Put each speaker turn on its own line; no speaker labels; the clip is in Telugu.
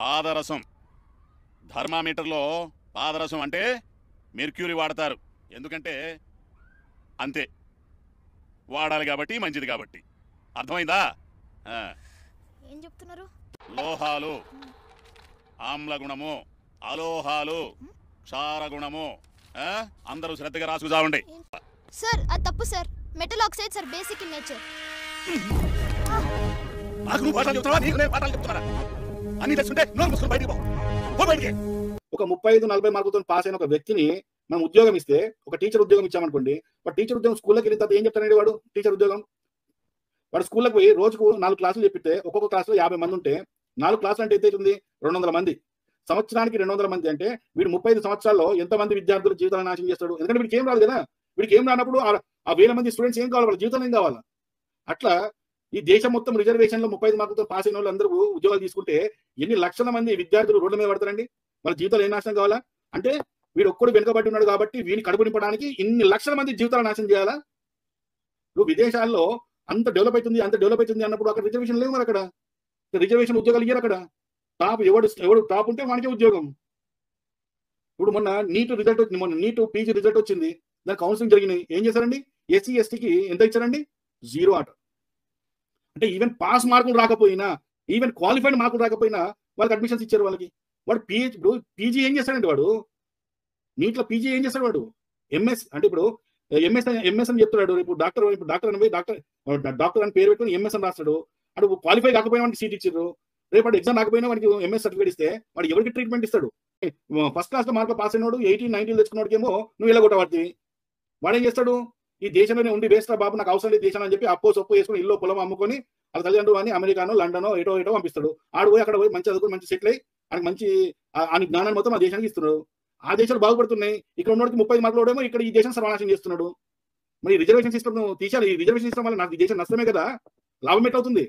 పాదరసం థర్మామీటర్లో పాదరసం అంటే మెర్క్యూరీ వాడతారు. ఎందుకంటే అంతే, వాడాలి కాబట్టి, మంచిది కాబట్టి. అర్థమైందా?
ఏం చెప్తున్నారు?
లోహాలు ఆమ్లగుణము, అలోహాలు క్షారగుణము. అందరూ శ్రద్ధగా రాసుకు చావండి.
సార్ అది తప్పు sir. Metal oxide sir basic in nature.
నాకు నువ్వు పాఠాలు చెప్తావా? నీకు నేను పాఠాలు చెప్తున్నారా? అన్ని తెలుసుంటే నోరు మూసుకొని బయటికి పో బయటికి.
ఒక 35-40 మార్కులతో పాస్ అయిన ఒక వ్యక్తిని మనం ఉద్యోగం ఇస్తే, ఒక టీచర్ ఉద్యోగం ఇచ్చామనుకోండి, వాడు టీచర్ ఉద్యోగం స్కూల్లోకి వెళ్ళిన తర్వాత ఏం చెప్తానండి? వాడు టీచర్ ఉద్యోగం వాడు స్కూల్లోకి పోయి రోజుకు 4 క్లాసులు చెప్పితే, ఒక్కొక్క క్లాసులో 50 మంది ఉంటే 4 క్లాసులు అంటే ఎంత అవుతుంది? 200 మంది. సంవత్సరానికి 200 మంది అంటే వీడు 35 సంవత్సరాల్లో ఎంతమంది విద్యార్థులు జీవితాలను నాశనం చేస్తాడు? ఎందుకంటే వీడికి ఏం రాదు కదా. వీడికి ఏం రానప్పుడు ఆ 1000 మంది స్టూడెంట్స్ ఏం కావాలి? వాళ్ళ జీవితం ఏం కావాలా? అట్లా ఈ దేశం మొత్తం రిజర్వేషన్లో 35 మార్కులతో పాస్ అయిన వాళ్ళు అందరూ ఉద్యోగాలు తీసుకుంటే ఎన్ని లక్షల మంది విద్యార్థులు రోడ్ల మీద పడతారండి? వాళ్ళ జీవితాలు ఏం నాశనం కావాలా? అంటే వీడు ఒక్కడు వెనుకబడి ఉన్నాడు కాబట్టి వీడిని కడుపు నింపడానికి ఇన్ని లక్షల మంది జీవితాలు నాశనం చేయాలా? ఇప్పుడు విదేశాల్లో అంత డెవలప్ అవుతుంది అన్నప్పుడు అక్కడ రిజర్వేషన్ లేవు. మరి అక్కడ రిజర్వేషన్ ఉద్యోగాలు ఇయ్యారు. అక్కడ టాప్ ఎవడు టాప్ ఉంటే వానికే ఉద్యోగం. ఇప్పుడు మొన్న నీట్ రిజల్ట్ వచ్చింది, మొన్న నీట్ పీజీ రిజల్ట్ వచ్చింది, దాని కౌన్సిలింగ్ జరిగినాయి. ఏం చేశారండి? ఎస్సీ ఎస్టీకి ఎంత ఇచ్చారండి? 0 ఆట. అంటే ఈవెన్ పాస్ మార్కులు రాకపోయినా, ఈవెన్ క్వాలిఫైడ్ మార్కులు రాకపోయినా వాళ్ళకి అడ్మిషన్స్ ఇచ్చారు. వాళ్ళకి వాడు పీజీ ఏం చేస్తాడండి? వాడు నీట్లో పీజీ ఏం చేస్తాడు? వాడు ఎంఎస్ అంటే ఇప్పుడు ఎంఎస్ అని చెప్తాడు. ఇప్పుడు డాక్టర్ అని పేరు పెట్టుకుని ఎంఎస్ అని రాస్తాడు. అటు క్వాలిఫై కాకపోయినా వాడికి సీట్ ఇచ్చారు. రేపు వాడు ఎగ్జామ్ రాకపోయినా వాడికి ఎంఎస్ సర్టిఫికేట్ ఇస్తే వాడు ఎవరికి ట్రీట్మెంట్ ఇస్తాడు? ఫస్ట్ క్లాస్ లో మార్కులు పాస్ అయినాడు 80-90 తెచ్చుకున్నాడికేమో నువ్వు వెళ్ళగొట్టవాడివి. వాడేం చేస్తాడు? ఈ దేశంలోనే ఉండి వేస్తా బాబు, నాకు అవసరం లేదు దేశం అని చెప్పి అప్పో సొప్పు వేసుకుని ఇల్లు పొలం అమ్ముకొని వాళ్ళ తల్లిదండ్రులు అని అమెరికానో లండనో ఏటో పంపిస్తాడు. ఆడు పోయి అక్కడ పోయి మంచి చదువుకుని మంచి సెటిల్ అయ్యి ఆయనకి మంచి ఆయన జ్ఞానాన్ని మొత్తం ఆ దేశానికి ఇస్తున్నాడు. ఆ దేశాలు బాగుపడుతున్నాయి. ఇక్కడ ఉన్నోడికి 30 మార్కులు ఏమో ఇక్కడ ఈ దేశం సర్వనాశనం చేస్తున్నాడు. మరి రిజర్వేషన్ సిస్టమ్ తీశారు. ఈ రిజర్వేషన్ సిస్టమ్ వల్ల నాకు ఈ దేశం నష్టమే కదా, లాభం ఎట్లవుతుంది?